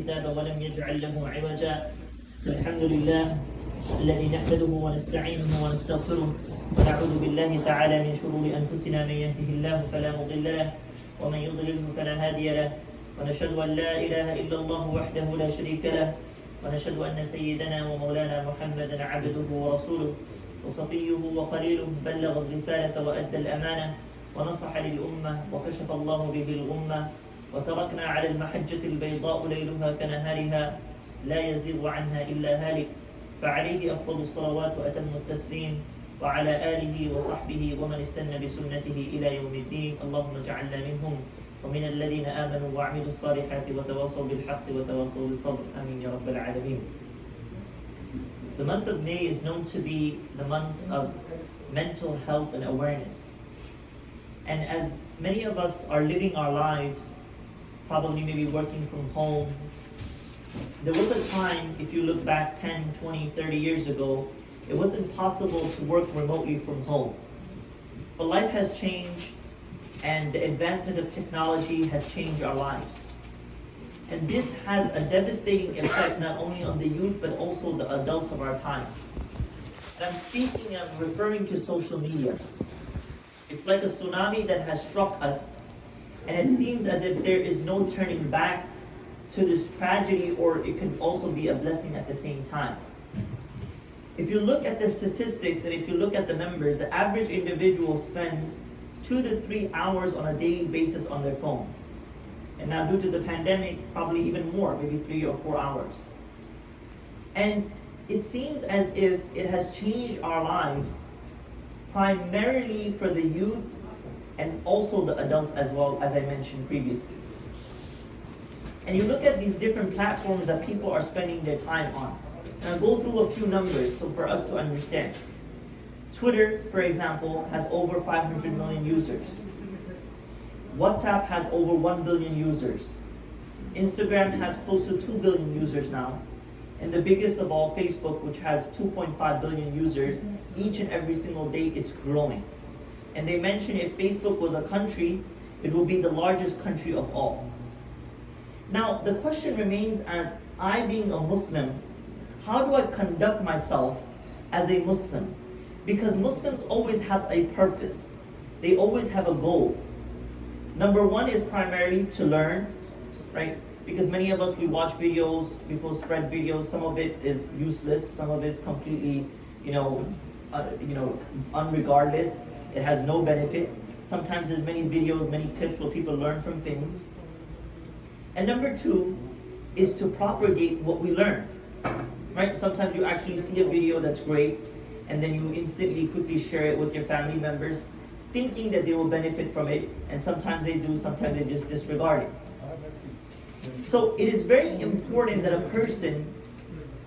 الكتاب ولم يجعل له عوجا. الحمد لله الذي نحمده ونستعينه ونستغفره ونعوذ بالله تعالى من شرور أنفسنا. من يهده الله فلا مضل له ومن يضلله فلا هادي له، ونشهد أن لا إله إلا الله وحده لا شريك له، ونشهد أن سيدنا ومولانا محمدا عبده ورسوله وصفيه وخليله، بلغ الرسالة وأدى الأمانة ونصح للأمة وكشف الله به الغمة، وتركنا على المحجة البيضاء ليلها كنهارها لا يزيغ عنها إلا هالك، فعليه أفضل الصلوات وأتم التسليم، وعلى آله وصحبه ومن استنى بسنته إلى يوم الدين. اللهم اجعلنا منهم ومن الذين آمنوا وعملوا الصالحات وتواصوا بالحق وتواصوا بالصبر. آمين يا رب العالمين. The month of May is known to be the month of mental health and awareness. And as many of us are living our lives, probably maybe working from home, there was a time, if you look back 10, 20, 30 years ago, it wasn't possible to work remotely from home. But life has changed, and the advancement of technology has changed our lives. And this has a devastating effect not only on the youth, but also the adults of our time. And I'm referring to social media. It's like a tsunami that has struck us, and it seems as if there is no turning back to this tragedy, or it can also be a blessing at the same time. If you look at the statistics and if you look at the numbers, the average individual spends 2 to 3 hours on a daily basis on their phones. And now due to the pandemic, probably even more, maybe 3 or 4 hours. And it seems as if it has changed our lives primarily for the youth and also the adults as well, as I mentioned previously. And you look at these different platforms that people are spending their time on. And I'll go through a few numbers so for us to understand. Twitter, for example, has over 500 million users. WhatsApp has over 1 billion users. Instagram has close to 2 billion users now. And the biggest of all, Facebook, which has 2.5 billion users, each and every single day it's growing. And they mention if Facebook was a country, it will be the largest country of all. Now, the question remains, as I being a Muslim, how do I conduct myself as a Muslim? Because Muslims always have a purpose. They always have a goal. Number one is primarily to learn, right? Because many of us, we watch videos, people spread videos, some of it is useless, some of it is completely, unregardless. It has no benefit. Sometimes there's many videos, many tips where people learn from things. And number two is to propagate what we learn, right? Sometimes you actually see a video that's great, and then you instantly quickly share it with your family members, thinking that they will benefit from it, and sometimes they do, sometimes they just disregard it. So it is very important that a person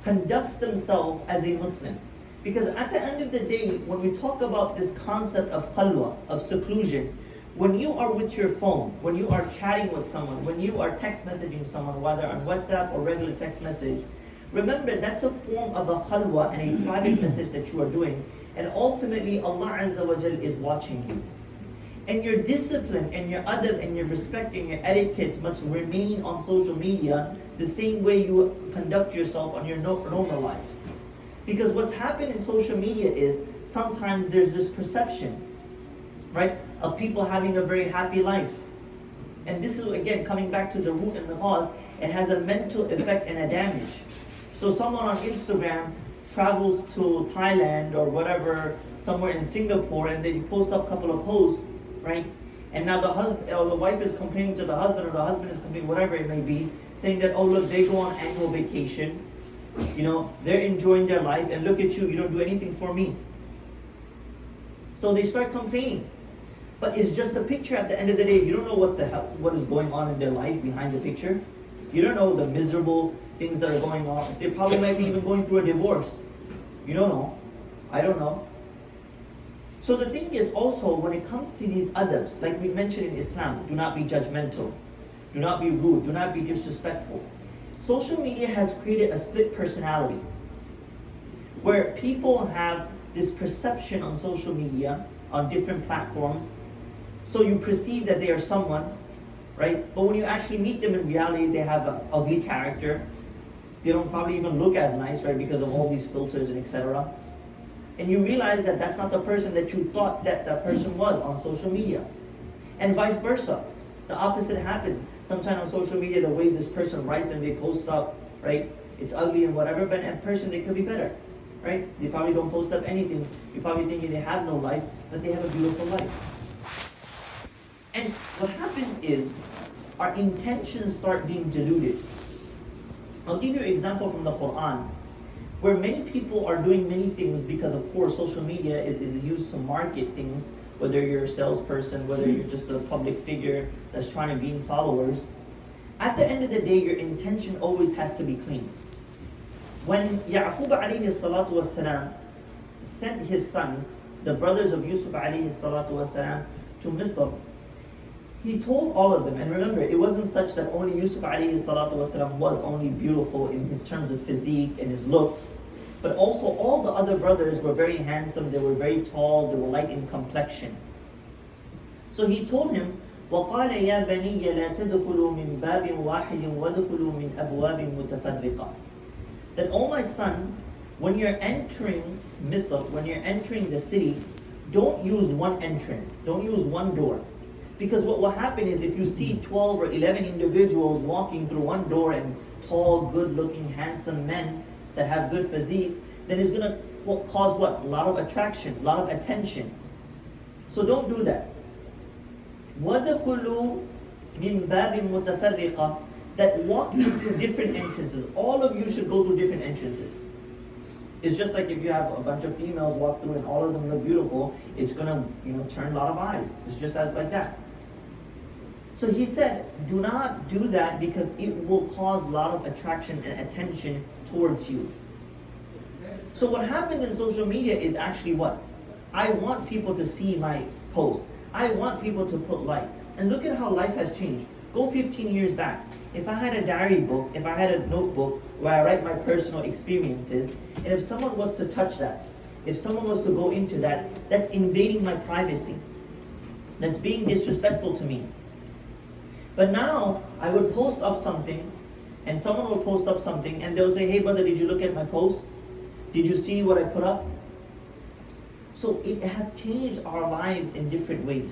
conducts themselves as a Muslim. Because at the end of the day, when we talk about this concept of khalwa, of seclusion, when you are with your phone, when you are chatting with someone, when you are text messaging someone, whether on WhatsApp or regular text message, remember that's a form of a khalwa and a private message that you are doing. And ultimately, Allah Azza wa Jal is watching you. And your discipline and your adab and your respect and your etiquette must remain on social media the same way you conduct yourself on your normal lives. Because what's happened in social media is sometimes there's this perception, right, of people having a very happy life. And this is, again, coming back to the root and the cause, it has a mental effect and a damage. So someone on Instagram travels to Thailand or whatever, somewhere in Singapore, and they post up a couple of posts, right? And now the husband or the wife is complaining to the husband, or the husband is complaining, whatever it may be, saying that, oh look, they go on annual vacation, they're enjoying their life, and look at you, you don't do anything for me. So they start complaining. But it's just a picture at the end of the day. You don't know what is going on in their life behind the picture. You don't know the miserable things that are going on. They probably might be even going through a divorce. You don't know. I don't know. So the thing is also, when it comes to these adabs, like we mentioned in Islam, do not be judgmental. Do not be rude. Do not be disrespectful. Social media has created a split personality where people have this perception on social media, on different platforms. So you perceive that they are someone, right? But when you actually meet them in reality, they have an ugly character. They don't probably even look as nice, right? Because of all these filters and etc. And you realize that that's not the person that you thought that person was on social media. And vice versa. The opposite happened. Sometimes on social media, the way this person writes and they post up, right? It's ugly and whatever, but in person they could be better, right? They probably don't post up anything. You're probably thinking they have no life, but they have a beautiful life. And what happens is, our intentions start being diluted. I'll give you an example from the Quran, where many people are doing many things because, of course, social media is used to market things, whether you're a salesperson, whether you're just a public figure that's trying to gain followers. At the end of the day, your intention always has to be clean. When Ya'qub alayhi salatu wasalam sent his sons, the brothers of Yusuf alayhi salatu wasalam, to Misr, he told all of them, and remember, it wasn't such that only Yusuf alayhi salatu wasalam was only beautiful in his terms of physique and his looks, but also all the other brothers were very handsome, they were very tall, they were light in complexion. So he told him, وَقَالَ يَا بَنِيَّ لَا تَدْخُلُوا مِنْ بَابٍ وَاحِدٍ وَادْخُلُوا مِنْ أَبْوَابٍ مُتَفَرِّقَةٍ. That, oh my son, when you're entering Misr, when you're entering the city, don't use one entrance, don't use one door. Because what will happen is, if you see 12 or 11 individuals walking through one door and tall, good-looking, handsome men that have good physique, then it's going to cause what? A lot of attraction, a lot of attention. So don't do that. وَدَخُلُوا مِنْ بَابٍ مُتَفَرِّقَةٍ. That walk through different entrances. All of you should go through different entrances. It's just like if you have a bunch of females walk through and all of them look beautiful, it's going to turn a lot of eyes. It's just as like that. So he said, do not do that because it will cause a lot of attraction and attention towards you. So what happened in social media is actually what? I want people to see my post. I want people to put likes. And look at how life has changed. Go 15 years back. If I had a diary book, if I had a notebook where I write my personal experiences, and if someone was to touch that, if someone was to go into that, that's invading my privacy. That's being disrespectful to me. But now, I would post up something, and someone would post up something, and they'll say, hey brother, did you look at my post? Did you see what I put up? So it has changed our lives in different ways.